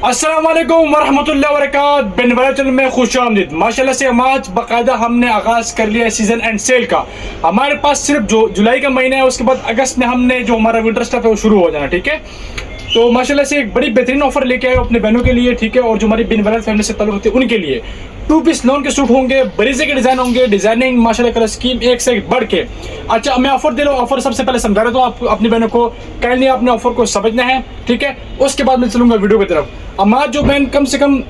अस्सलाम वालेकुम वरहमतुल्लाहि वबरकातुहू। बिन वाला चैनल में खुशामदीद। माशाल्लाह से हम आज बाकायदा हमने आगाज़ कर लिया है सीज़न एंड सेल का। हमारे पास सिर्फ जो जुलाई का महीना है, उसके बाद अगस्त में हमने जो हमारा विंटर स्टफ है वो शुरू हो जाना। ठीक है, तो माशाल्लाह से एक बड़ी बेहतरीन ऑफर लेके आए अपने बहनों के लिए। ठीक है, और जो हमारी बिन वाला फैमिली से ताल्लुक़ होती है उनके लिए 2 पीस लॉन के सूट होंगे, बरीजे के डिज़ाइन होंगे, डिजाइनिंग माशाल्लाह कलर स्कीम एक से एक बढ़ के। अच्छा, मैं ऑफर दे रहा हूँ। ऑफर सबसे पहले समझा रहा हूँ आप अपनी बहनों को, काइंडली आपने ऑफर को समझना है। ठीक है, उसके बाद मैं चलूंगा वीडियो की तरफ। हमारा जो बहन कम से कम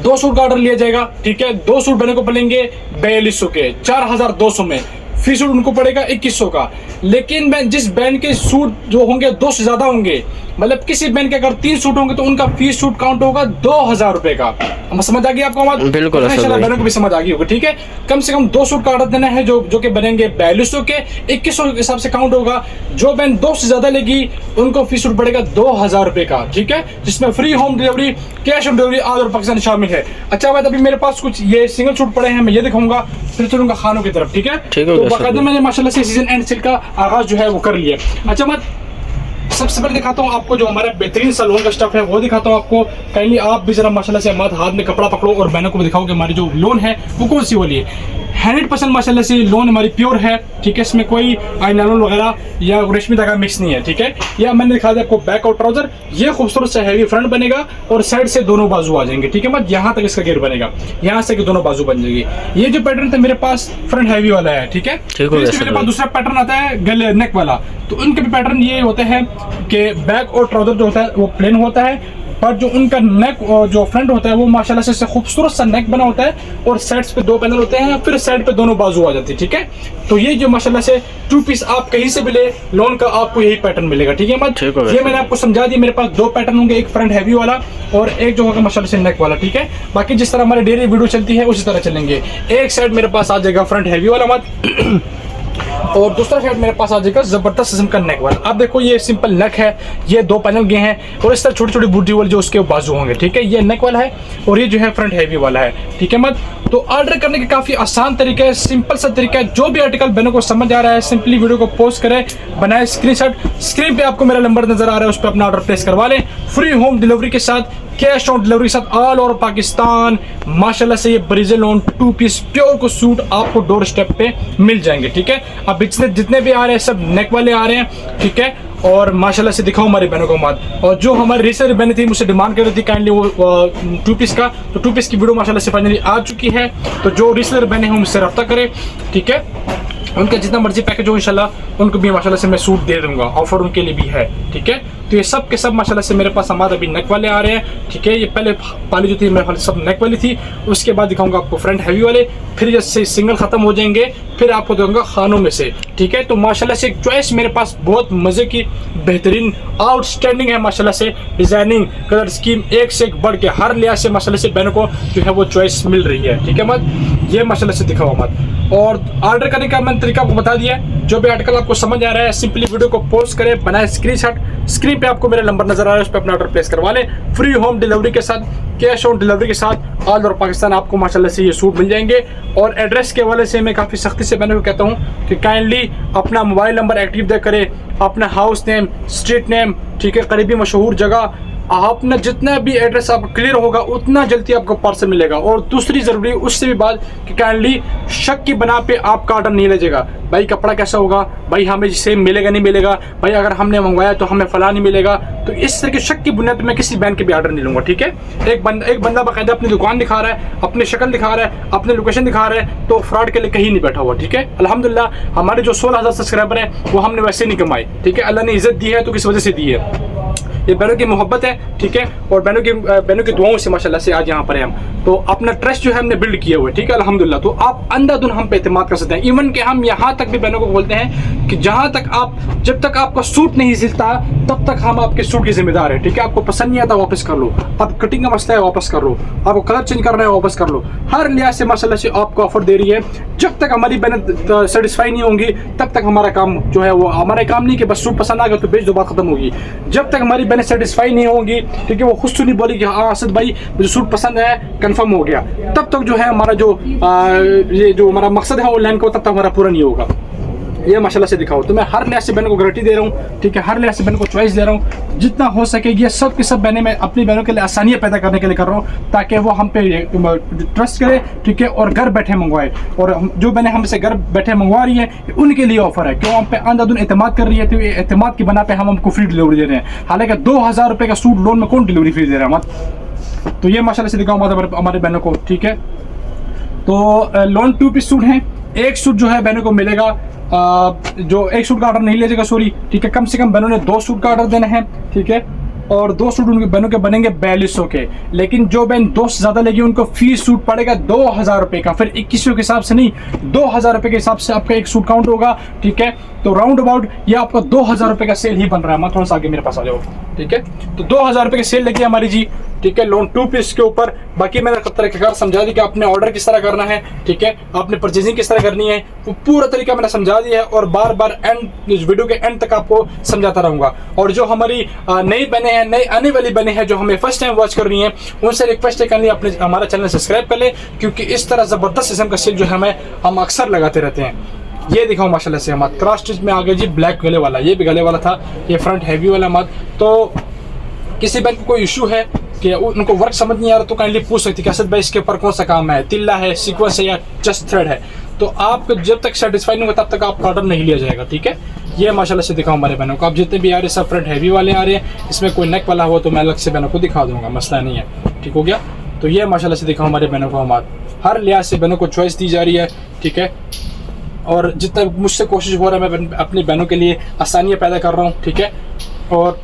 2 सूट का ऑर्डर लिया जाएगा। ठीक है, 2 सूट बहनों को पड़ेंगे 4200 के, 4200 में। फी सूट उनको पड़ेगा 2100 का। लेकिन मैं जिस बैंड के सूट जो होंगे 2 से ज्यादा होंगे, मतलब किसी बैंड के अगर 3 सूट होंगे तो उनका फी सूट काउंट होगा 2000 रुपए का। समझ आ गई आपको बात? बिल्कुल, बहनों को भी समझ आ गई होगी। ठीक है, कम से कम 2 सूट का ऑर्डर देना है जो कि बनेंगे 4200 के, 2100 के हिसाब से काउंट होगा। जो बैंड 2 से ज्यादा लेगी उनको फी सूट पड़ेगा 2000 रुपए का। ठीक है, जिसमें free home delivery, cash on delivery all over Pakistan शामिल है। अच्छा बात, अभी मेरे पास कुछ ये सिंगल सूट पड़े हैं, मैं ये दिखाऊंगा, फिर चलूंगा खानों की तरफ। ठीक है, तो बाकायदा मैंने माशाल्लाह से सीजन एंड सेल का आगाज जो है वो कर लिया। अच्छा मत, सबसे पहले दिखाता हूँ आपको जो हमारा बेहतरीन सा लोन का स्टफ है वो दिखाता हूँ आपको। काइंडली आप भी जरा माशाल्लाह से हमारे हाथ में कपड़ा पकड़ो और बहनों को भी दिखाओ कि हमारी जो लोन है वो कौन सी वाली है। 100% माशाल्लाह से लोन हमारी प्योर है। ठीक है, इसमें कोई नायलॉन वगैरह या रेशमी धागा मिक्स नहीं है। ठीक है, या मैंने दिखा दिया आपको बैक और ट्राउजर। ये खूबसूरत सा हैवी फ्रंट बनेगा और साइड से दोनों बाजू आ जाएंगे। ठीक है, मत यहाँ तक इसका घेर बनेगा, यहाँ से दोनों बाजू बन जाएगी। ये जो पैटर्न था मेरे पास फ्रंट हैवी वाला है। ठीक है, मेरे पास दूसरा पैटर्न आता है गले नेक वाला। तो उनके भी पैटर्न ये होते हैं कि बैक और ट्राउजर जो होता है वो प्लेन होता है, पर जो उनका नेक और जो फ्रंट होता है वो माशाल्लाह से खूबसूरत सा नेक बना होता है और साइड्स पे 2 पैनल होते हैं, फिर साइड पे दोनों बाजू आ जाती है। ठीक है, तो ये जो माशाल्लाह से 2 पीस आप कहीं से भी ले लोन का आपको यही पैटर्न मिलेगा। ठीक है मत, ये मैंने आपको समझा दिया। मेरे पास 2 पैटर्न होंगे, एक फ्रंट हैवी वाला और एक जो होगा माशाल्लाह से नेक वाला। ठीक है, बाकी जिस तरह हमारी डेली वीडियो चलती है उसी तरह चलेंगे। एक साइड मेरे पास आ जाएगा फ्रंट हैवी वाला मत और दूसरा साइड मेरे पास आ जाएगा जबरदस्त किस्म का नेक वाला। आप देखो ये सिंपल नेक है, ये 2 पैनल गए हैं और इस तरह छोटी छोटी बूटी वाले जो उसके बाजू होंगे। ठीक है, ये नेक वाला है और ये जो है फ्रंट हैवी वाला है। ठीक है मत, तो ऑर्डर करने के काफी आसान तरीका है, सिंपल सा तरीका है। जो भी आर्टिकल बहनों को समझ आ रहा है सिंपली वीडियो को पोस्ट करें, बनाए स्क्रीनशॉट, स्क्रीन पे आपको मेरा नंबर नजर आ रहा है, उस पर अपना ऑर्डर प्लेस करवा लें। फ्री होम डिलीवरी के साथ, कैश ऑन डिलीवरी के साथ ऑल ओवर पाकिस्तान। माशाल्लाह से ये बरीजे लोन 2 पीस प्योर को सूट आपको डोर स्टेप पे मिल जाएंगे। ठीक है, अब जितने भी आ रहे हैं सब नेक वाले आ रहे हैं। ठीक है, और माशाल्लाह से दिखाओ हमारी बहनों को मत। और जो हमारी रीसेलर बहनें थी मुझसे डिमांड कर रही थी काइंडली वो 2 पीस का, तो 2 पीस की वीडियो माशाल्लाह से फाइनली आ चुकी है। तो जो रीसेलर बहनें हैं मुझसे रब्ता करें। ठीक है, उनका जितना मर्जी पैकेज हो इंशाल्लाह उनको भी माशाल्लाह से मैं सूट दे दूंगा, ऑफर उनके लिए भी है। ठीक है, तो ये सब के सब माशाल्लाह से मेरे पास हमारे अभी नेक वाले आ रहे हैं। ठीक है, ये पहले पाली जो थी मेरे पास सब नेक वाली थी, उसके बाद दिखाऊंगा आपको फ्रंट हैवी वाले, फिर जैसे सिंगल खत्म हो जाएंगे फिर आपको दूंगा खानों में से। ठीक है, तो माशाल्लाह से चॉइस मेरे पास बहुत मजे की बेहतरीन आउटस्टैंडिंग है। माशाल्लाह से डिजाइनिंग, कलर स्कीम एक से एक बढ़ के हर लिहाज से माशाल्लाह से बहनों को जो है वो चॉइस मिल रही है। ठीक है मत, ये माशाल्लाह से दिखाओ मत। और ऑर्डर करने का मैंने तरीका आपको बता दिया है। जो भी आर्टिकल आपको समझ आ रहा है सिंपली वीडियो को पोस्ट करें, बनाए स्क्रीनशॉट, स्क्रीन पे आपको मेरा नंबर नजर आ रहा है, उस पर अपना ऑर्डर प्लेस करवा लें। फ्री होम डिलीवरी के साथ, कैश ऑन डिलीवरी के साथ ऑल ओवर पाकिस्तान आपको माशाल्लाह से ये सूट मिल जाएंगे। और एड्रेस के हवाले से मैं काफ़ी सख्ती से मैंने कहता हूँ कि काइंडली अपना मोबाइल नंबर एक्टिव दे करें, अपना हाउस नेम, स्ट्रीट नेम, ठीक है, करीबी मशहूर जगह, अपना जितना भी एड्रेस आपका क्लियर होगा उतना जल्दी आपको पार्सल मिलेगा। और दूसरी ज़रूरी उससे भी बात कि काइंडली शक की बना पे आपका ऑर्डर नहीं ले जाएगा। भाई कपड़ा कैसा होगा, भाई हमें सेम मिलेगा नहीं मिलेगा, भाई अगर हमने मंगवाया तो हमें फला नहीं मिलेगा। तो इस तरह के शक की बुनियाद में किसी बैंक के भी ऑर्डर नहीं लूँगा। ठीक है, एक बंदा बाकायदा अपनी दुकान दिखा रहा है, अपनी शक्ल दिखा रहा है, अपनी लोकेशन दिखा रहा है, तो फ्रॉड के लिए कहीं नहीं बैठा हुआ। ठीक है, अल्हम्दुलिल्लाह हमारे जो 16,000 सब्सक्राइबर हैं वो हमने वैसे नहीं कमाए। ठीक है, अल्लाह ने इज्जत दी है तो किस वजह से दी है, ये बहनों की मोहब्बत है। ठीक है, और बहनों की दुआओं से माशाल्लाह से आज यहाँ पर हैं हम। तो अपना ट्रस्ट जो है हमने बिल्ड किया हुआ है। ठीक है, अल्हम्दुलिल्लाह। तो आप अंधाधुन हम पे एतमाद कर सकते हैं। इवन कि हम यहाँ तक भी बहनों को बोलते हैं कि जब तक आपका सूट नहीं सिलता तब तक हम आपके सूट की जिम्मेदार है। ठीक है, आपको पसंद नहीं आता वापस कर लो, आप कटिंग का मसला है वापस कर लो, आपको कलर चेंज करना है वापस कर लो। हर लिहाज से माशाल्लाह से आपको ऑफर दे रही है। जब तक हमारी बहनें सेटिस्फाई नहीं होंगी तब तक हमारा काम जो है वो, हमारा काम नहीं कि बस सूट पसंद आ गया तो बेच दो, बात खत्म होगी। जब तक हमारी बहनें सेटिस्फाई नहीं होंगी, ठीक है, वो खुद सुनी बोली कि हाँ असद भाई मुझे सूट पसंद है, कंफर्म हो गया, तब तक जो है हमारा जो ये जो हमारा मकसद है ऑनलाइन को तब तक हमारा पूरा नहीं होगा। ये माशाल्लाह से दिखाओ। तो मैं हर लिहाज से बहनों को गारंटी दे रहा हूँ, ठीक है, हर लिहाज से बहनों को चॉइस दे रहा हूँ। जितना हो सके ये सब की सब बहनें मैं अपनी बहनों के लिए आसानियाँ पैदा करने के लिए कर रहा हूँ, ताकि वो हम पे ट्रस्ट करे, ठीक है, और घर बैठे मंगवाए। और जो बहनें हमसे घर बैठे मंगवा रही है उनके लिए ऑफर है, क्यों हम पे अंधाधुन एतमाद कर रही है, तो ये एतमाद की बना पे हम हमको फ्री डिलीवरी दे रहे हैं। हालांकि 2000 रुपये का सूट लोन में कौन डिलीवरी फ्री दे रहा है मत। तो ये माशाल्लाह से दिखाऊँ हमारे बहनों को, ठीक है। तो लोन 2 पीस सूट हैं। एक सूट जो है बहनों को मिलेगा, जो एक सूट का ऑर्डर नहीं लीजिएगा, सॉरी, ठीक है, कम से कम बहनों ने 2 सूट का ऑर्डर देना है, ठीक है, और 2 सूट उनके बहनों के बनेंगे 4200 के। लेकिन जो बहन 2 से ज़्यादा लेगी उनको फी सूट पड़ेगा 2000 रुपये का, फिर 2100 के हिसाब से नहीं, 2000 रुपये के हिसाब से आपका एक सूट काउंट होगा, ठीक है। तो राउंड अबाउट ये आपका 2000 रुपये का सेल ही बन रहा है। मैं थोड़ा सा आगे मेरे पास आ जाओ, ठीक है। तो 2000 रुपये की सेल लगी हमारी जी, ठीक है, लोन 2 पीस के ऊपर। बाकी मैंने तरीक़ाकार समझा दी कि आपने ऑर्डर किस तरह करना है, ठीक है, आपने परचेजिंग किस तरह करनी है, वो पूरा तरीका मैंने समझा दिया है, और बार बार इस वीडियो के एंड तक आपको समझाता रहूँगा। और जो हमारी नई बने हैं, नई आने वाली बने हैं, जो हमें फर्स्ट टाइम वॉच कर रही हैं, उनसे रिक्वेस्ट है करनी अपने हमारा चैनल सब्सक्राइब कर लें, क्योंकि इस तरह ज़बरदस्त किस्म का सेल जो है हम अक्सर लगाते रहते हैं। ये दिखाओ माशाल्लाह से हमारा क्रॉस स्टिच में आ गया जी, ब्लैक गले वाला, ये भी गले वाला था, ये फ्रंट हैवी वाला मत। तो किसी बैंक को कोई इशू है कि उनको वर्क समझ नहीं आ रहा, तो काइंडली पूछ सकती है कि असद भाई इसके ऊपर कौन सा काम है, तिल्ला है, सीक्वेंस है या जस्ट थ्रेड है। तो आपको जब तक सेटिस्फाई नहीं होगा तब तक आपका ऑर्डर नहीं लिया जाएगा, ठीक है। ये माशाल्लाह से दिखाओ हमारे बहनों को। आप जितने भी आ रहे सब फ्रंट हैवी वाले आ रहे हैं, इसमें कोई नेक वाला हो तो मैं अलग से बहनों को दिखा दूंगा, मसला नहीं है, ठीक हो गया। तो ये माशाल्लाह से दिखाओ हमारे बहनों को, हमारे हर लिहाज से बहनों को चॉइस दी जा रही है, ठीक है। और जितना मुझसे कोशिश हो रहा है मैं अपनी बहनों के लिए आसानियाँ पैदा कर रहा हूँ, ठीक है। और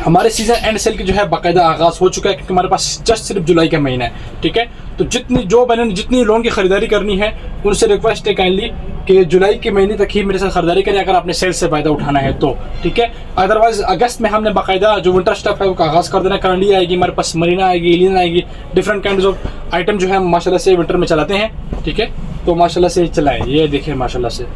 हमारे सीजन एंड सेल की जो है बाकायदा आगाज़ हो चुका है, क्योंकि हमारे पास जस्ट सिर्फ जुलाई का महीना है, ठीक है। तो जो बहनों ने जितनी लोन की ख़रीदारी करनी है उनसे रिक्वेस्ट है काइंडली कि जुलाई के महीने तक ही मेरे साथ ख़रीदारी करें, अगर आपने सेल से फ़ायदा उठाना है तो, ठीक है। अदरवाइज़ अगस्त में हमने बाकायदा जो विंटर स्टफ है वो आगाज़ कर देना, करंडी आएगी हमारे पास, मरीना आएगी, एलियन आएगी, डिफरेंट काइंड ऑफ आइटम जो है हम माशाल्लाह से विंटर में चलाते हैं, ठीक है। तो माशाल्लाह से चलाएँ, ये देखिए माशाल्लाह से,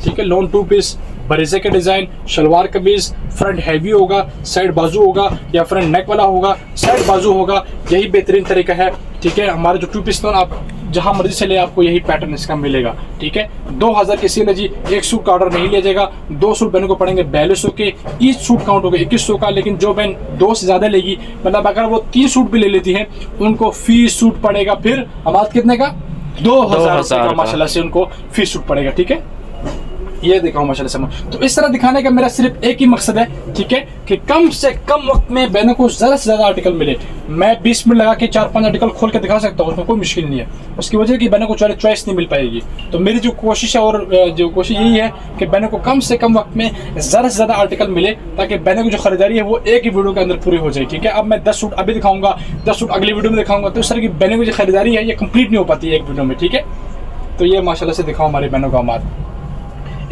ठीक है। लोन 2 पीस, बरेज़े के डिज़ाइन, शलवार कमीज़, फ्रंट हैवी होगा, साइड बाजू होगा, या फ्रंट नेक वाला होगा, साइड बाजू होगा, यही बेहतरीन तरीका है, ठीक है। हमारे जो 2 पीस लोन आप जहाँ मर्जी से ले, आपको यही पैटर्न इसका मिलेगा, ठीक है। 2000 की सेल है जी, एक सूट का ऑर्डर नहीं लिया जाएगा। 2 सूट बहनों को पड़ेंगे 4200 के, ईच सूट काउंट होगा 2100 का। लेकिन जो बहन 2 से ज़्यादा लेगी, मतलब अगर वो 3 सूट भी ले लेती है, उनको फी सूट पड़ेगा फिर हमारे कितने का, 2000 का माशाल्लाह से उनको फी सूट पड़ेगा, ठीक है। ये दिखाओ माशाल्लाह से। तो इस तरह दिखाने का मेरा सिर्फ एक ही मकसद है, ठीक है, कि कम से कम वक्त में बहनों को ज़्यादा से ज़्यादा आर्टिकल मिले। मैं 20 मिनट लगा के 4-5 आर्टिकल खोल के दिखा सकता हूँ, उसमें कोई मुश्किल नहीं है। उसकी वजह की बहनों को चॉइस नहीं मिल पाएगी। तो मेरी जो कोशिश है, और जो कोशिश यही है कि बहनों को कम से कम वक्त में ज़्यादा से ज़्यादा आर्टिकल मिले, ताकि बहनों की जो खरीदारी है वो एक ही वीडियो के अंदर पूरी हो जाए, ठीक है। अब मैं 10 सूट अभी दिखाऊंगा, 10 सूट अगली वीडियो में दिखाऊंगा, तो इस तरह की बहनों की जो खरीदारी है ये कंप्लीट नहीं हो पाती है एक वीडियो में, ठीक है। तो ये माशाल्लाह से दिखाओ हमारी बहनों को, हमारे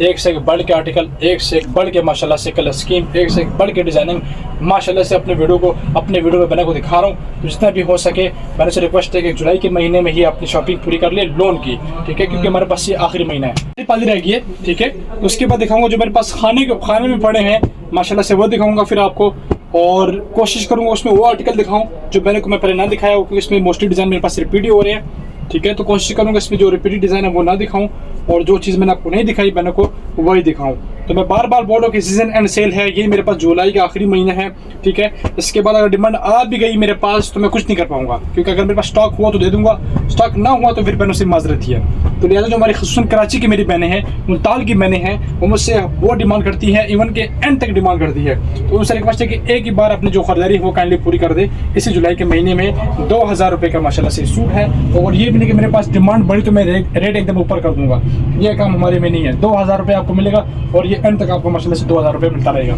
एक से एक बढ़ के आर्टिकल, एक से एक बढ़ के माशाल्लाह से कलर स्कीम, एक से एक बढ़ के डिज़ाइनिंग, माशाल्लाह से अपने वीडियो में बना को दिखा रहा हूँ। तो जितना भी हो सके मैंने से रिक्वेस्ट है कि जुलाई के महीने में ही अपनी शॉपिंग पूरी कर ले लोन की, ठीक है, क्योंकि हमारे पास ये आखिरी महीना है, पाली रह गई है, ठीक है। उसके बाद दिखाऊंगा जो मेरे पास खाने में पड़े हैं माशाल्लाह से, वो दिखाऊंगा फिर आपको। और कोशिश करूँगा उसमें वो आर्टिकल दिखाऊँ जो मैंने पहले ना दिखाया हो, क्योंकि इसमें मोस्टली डिज़ाइन मेरे पास रिपीट ही हो रहे हैं, ठीक है। तो कोशिश करूँगा इसमें जो रिपीटेड डिज़ाइन है वो ना दिखाऊं, और जो चीज़ मैंने आपको नहीं दिखाई बहनों को वही दिखाऊं। तो मैं बार बार बोल रहा हूँ कि सीजन एंड सेल है, ये मेरे पास जुलाई का आखिरी महीना है, ठीक है। इसके बाद अगर डिमांड आ भी गई मेरे पास तो मैं कुछ नहीं कर पाऊंगा, क्योंकि अगर मेरे पास स्टॉक हुआ तो दे दूंगा, स्टॉक ना हुआ तो फिर बहनों से माजरत ही है। तो लिहाजा जो हमारी खसूसन कराची की मेरी बहनें हैं, मुल्तान की बहनें हैं, वो मुझसे वो डिमांड करती हैं, इवन के एंड तक डिमांड करती है। तो उनसे रिक्वेस्ट है कि एक ही बार अपनी जो खरीदारी है वो काइंडली पूरी कर दे। इसी जुलाई के महीने में 2000 रुपये का माशाल्लाह से सूट है, और ये भी नहीं कि मेरे पास डिमांड बढ़ी तो मैं रेट एकदम ऊपर कर दूंगा, ये काम हमारे में नहीं है। 2000 रुपये आपको मिलेगा, और ये एंड तक आपको माशाल्लाह से 2000 रुपये मिलता रहेगा।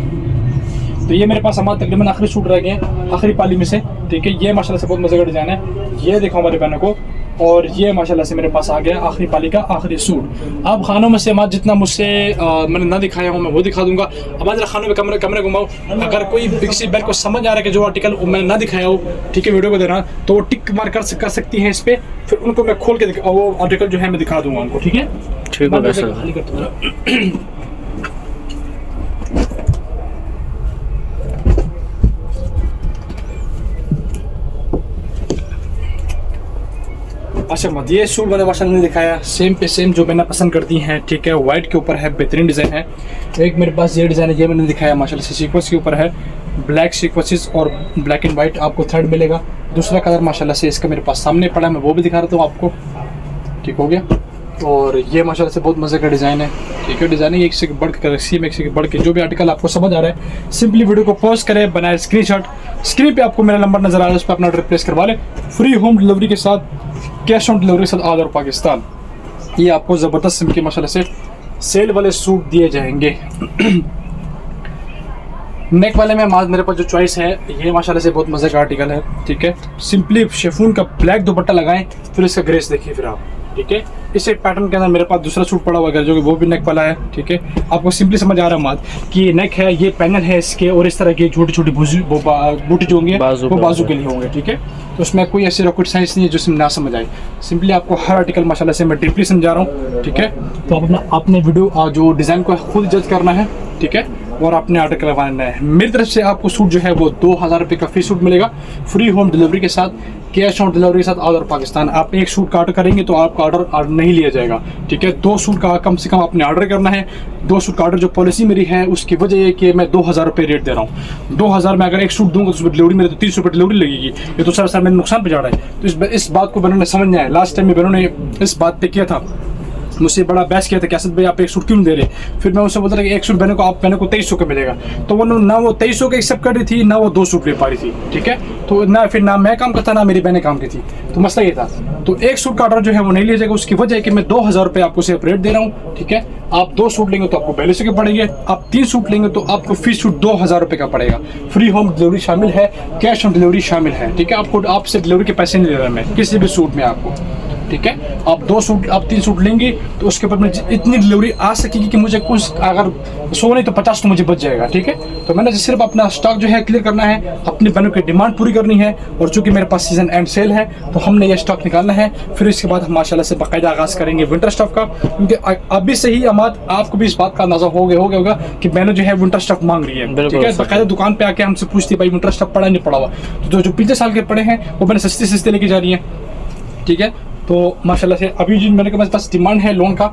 तो ये मेरे पास हमारे तकरीबन आखिरी सूट रह गए हैं, आखिरी पाली में से, ठीक है। ये माशाल्लाह से बहुत मज़े का डिज़ाइन है, ये देखो हमारे बहनों को। और ये माशाल्लाह से मेरे पास आ गया आखिरी पाली का आखिरी सूट। अब खानों में से हमारा जितना मुझसे मैंने ना दिखाया हूँ मैं वो दिखा दूंगा। अब आज खानों में कैमरे घुमाओ, अगर कोई किसी बहन को समझ आ रहा है कि जो आर्टिकल मैंने ना दिखाया हो, ठीक है, वीडियो को देना, तो वो टिक मार कर सकती हैं इस पर, फिर उनको मैं खोल के वो आर्टिकल जो है मैं दिखा दूंगा उनको, ठीक है। अच्छा मत ये सूट मैंने माशाल्लाह ने दिखाया सेम पे सेम जो मैंने पसंद करती हैं, ठीक है। वाइट के ऊपर है, बेहतरीन डिज़ाइन है। एक मेरे पास ये डिज़ाइन है, ये मैंने दिखाया माशाल्लाह से सीक्वेंस के ऊपर है, ब्लैक सीक्वेंसेस और ब्लैक एंड वाइट आपको थ्रेड मिलेगा। दूसरा कलर माशाल्लाह से इसका मेरे पास सामने पड़ा है, मैं वो भी दिखा रहा हूँ आपको, ठीक हो गया। और ये माशाल्लाह से बहुत मज़े का डिज़ाइन है, ठीक है। डिज़ाइन है एक से बढ़ के रखी है, एक से बढ़ के। जो भी आर्टिकल आपको समझ आ रहा है सिंपली वीडियो को पॉज करें, बनाए स्क्रीनशॉट, स्क्रीन पे आपको मेरा नंबर नज़र आ रहा है, उस पर अपना ऑर्डर प्लेस करवा लें। फ्री होम डिलीवरी के साथ, कैश ऑन डिलीवरी के साथ ऑल ओवर पाकिस्तान। ये आपको ज़बरदस्त किस्म के माशाल्लाह से सेल वाले सूट दिए जाएंगे। नेक वाले में मेरे पास जो चॉइस है ये माशाल्लाह से बहुत मज़े का आर्टिकल है, ठीक है। सिंपली शेफून का ब्लैक दुपट्टा लगाएं, फिर इसका ग्रेस देखिए फिर आप, ठीक है। इसी पैटर्न के अंदर मेरे पास दूसरा सूट पड़ा हुआ है जो कि वो भी नेक वाला है, ठीक है। आपको सिंपली समझ आ रहा है बात कि ये नेक है, ये पैनल है इसके, और इस तरह के छोटी छोटी बूटी जो होंगे वो बाजू के लिए होंगे, ठीक है। तो उसमें कोई ऐसी रॉकेट साइंस नहीं है जो ना समझ आए। सिंपली आपको हर आर्टिकल माशाल्लाह से मैं डीपली समझा रहा हूँ, ठीक है। तो आप अपने वीडियो जो डिज़ाइन को खुद जज करना है, ठीक है, और अपने ऑर्डर करवाना है। मेरी तरफ से आपको सूट जो है वो 2000 रुपये का फ्री सूट मिलेगा, फ्री होम डिलीवरी के साथ, कैश ऑन डिलीवरी के साथ ऑल ओवर पाकिस्तान। आप एक सूट का ऑर्डर करेंगे तो आपका ऑर्डर नहीं लिया जाएगा, ठीक है। 2 सूट का कम से कम आपने ऑर्डर करना है। 2 सूट का ऑर्डर जो पॉलिसी मेरी है उसकी वजह ये कि मैं 2000 रुपये रेट दे रहा हूँ। 2000 में अगर एक सूट दूंगा तो उसमें डिलीवरी मेरे तो 30 रुपये डिलीवरी लगेगी, ये तो सर मैंने नुकसान पहुँचा रहा है। तो इस बात को बहनों ने समझना है। लास्ट टाइम में बहनों ने इस बात पर किया था, मुझसे बड़ा बहस किया था कि असद भाई आप एक सूट क्यों दे रहे। फिर मैं उससे बोलता था कि एक सूट बहनों को 2300 का मिलेगा, तो वो ना वो 2300 का एक्सेप्ट कर रही थी, ना वो 2 सूट ले पा रही थी, ठीक है। तो ना फिर ना मैं काम करता, ना मेरी बहनें काम की थी, तो मसला ये था। तो एक सूट का ऑर्डर जो है वो नहीं लिया जाएगा, उसकी वजह है कि मैं 2000 रुपये आपको सेपरेट दे रहा हूँ, ठीक है। आप 2 सूट लेंगे तो आपको 4200 के पड़ेंगे, आप 3 सूट लेंगे तो आपको फी सूट 2000 रुपये का पड़ेगा। फ्री होम डिलीवरी शामिल है, कैश ऑन डिलीवरी शामिल है, ठीक है। आपसे डिलीवरी के पैसे नहीं ले रहा मैं किसी भी सूट में आपको, ठीक है। आप 2 सूट, आप 3 सूट लेंगे तो उसके ऊपर इतनी डिलीवरी आ सकेगी कि मुझे कुछ अगर 100 नहीं तो 50 तो मुझे बच जाएगा, ठीक है। तो मैंने सिर्फ अपना स्टॉक जो है क्लियर करना है, अपनी बहनों की डिमांड पूरी करनी है, और चूंकि मेरे पास सीजन एंड सेल है तो हमने ये स्टॉक निकालना है। फिर इसके बाद हम माशाल्लाह से बाकायदा आगाज़ करेंगे विंटर स्टफ का, क्योंकि अभी से ही आपको भी इस बात का अंदाजा हो गया होगा कि बहनों जो है विंटर स्टफ मांग रही है, ठीक है। बाकायदा दुकान पर आके हमसे पूछती भाई विंटर स्टफ पड़ा नहीं पड़ा हुआ, तो जो पिछले साल के पड़े हैं वो मैंने सस्ते लेके जा रही है, ठीक है। तो माशाल्लाह से अभी जो मेरे पास डिमांड है लोन का,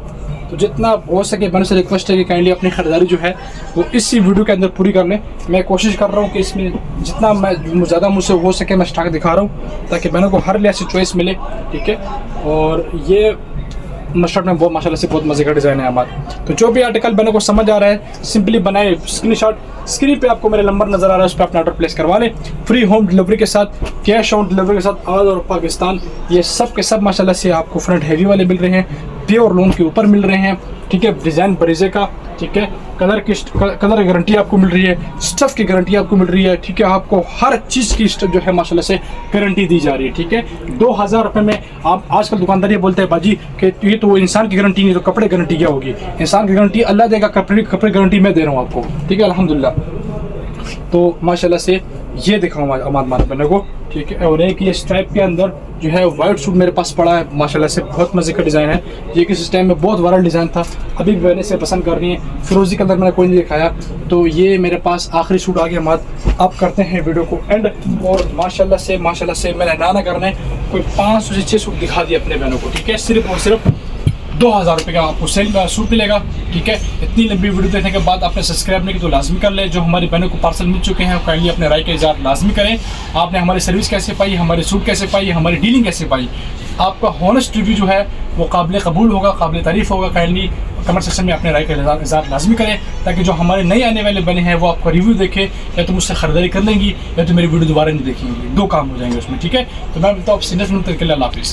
तो जितना हो सके मैंने से रिक्वेस्ट है कि काइंडली अपनी खरीदारी जो है वो इसी वीडियो के अंदर पूरी कर लें। मैं कोशिश कर रहा हूँ कि इसमें जितना मैं ज़्यादा मुझसे हो सके मैं स्टॉक दिखा रहा हूँ ताकि बहनों को हर लिहाज से चॉइस मिले, ठीक है। और ये मस्टर्ड में बहुत माशाल्लाह से बहुत मज़े का डिज़ाइन है हमारा। तो जो भी आर्टिकल बहनों को समझ आ रहा है सिंपली बनाए स्क्रीनशॉट, स्क्रीन पे आपको मेरा नंबर नज़र आ रहा है, उस पर अपना ऑर्डर प्लेस करवा लें। फ्री होम डिलीवरी के साथ, कैश ऑन डिलीवरी के साथ ऑल ओवर पाकिस्तान। ये सब के सब माशाल्लाह से आपको फ्रंट हैवी वाले मिल रहे हैं, प्योर लोन के ऊपर मिल रहे हैं, ठीक है। डिज़ाइन बरीजे का, ठीक है। कलर की गारंटी आपको मिल रही है, स्टफ़ की गारंटी आपको मिल रही है, ठीक है। आपको हर चीज़ की स्टफ़ जो है माशाल्लाह से गारंटी दी जा रही है, ठीक है। 2000 रुपये में आप आजकल दुकानदार ये बोलते हैं बाजी कि ये तो इंसान की गारंटी नहीं तो कपड़े गारंटी क्या होगी। इंसान की गारंटी अल्लाह देगा, कपड़े गारंटी मैं दे रहा हूँ आपको, ठीक है, अल्हम्दुलिल्लाह। तो माशाल्लाह से ये दिखाऊँ अमाद बने को, ठीक है। और एक ये स्ट्राइप के अंदर जो है वाइट सूट मेरे पास पड़ा है, माशाल्लाह से बहुत मज़े का डिज़ाइन है। ये किस टाइम में बहुत वायरल डिज़ाइन था, अभी भी मैंने इसे पसंद कर रही है। फिरोजी कलर मैंने कोई नहीं दिखाया, तो ये मेरे पास आखिरी सूट आ गया माद। आप करते हैं वीडियो को एंड, और माशाल्लाह से मैंने ना करने कोई 500 से 6 सूट दिखा दिए अपने बहनों को, ठीक है। सिर्फ और सिर्फ 2000 रुपये का आपको सेल सूट मिलेगा, ठीक है। इतनी लंबी वीडियो देखने के बाद आपने सब्सक्राइब नहीं की तो लाजमी कर ले। जो हमारी बहनों को पार्सल मिल चुके हैं काइंडली अपने राय का इज़हार लाजमी करें। आपने हमारी सर्विस कैसे पाई, हमारे सूट कैसे पाई, हमारी डीलिंग कैसे पाई, आपका हॉनेस्ट रिव्यू जो है वो काबिल कबूल होगा, काबिल तारीफ़ होगा। काइंडली कमेंट सेक्शन में अपने राय का इज़हार लाजमी करें ताकि जो हमारे नए आने वाले बने हैं वो आपका रिव्यू देखें, या तो मुझसे खरीदारी कर लेंगी या तो मेरी वीडियो दोबारा नहीं देखेंगी, 2 काम हो जाएंगे उसमें, ठीक है। तो मैं बताऊँ आप सीनियर तक के लिए अल्लाह हाफ़िज़।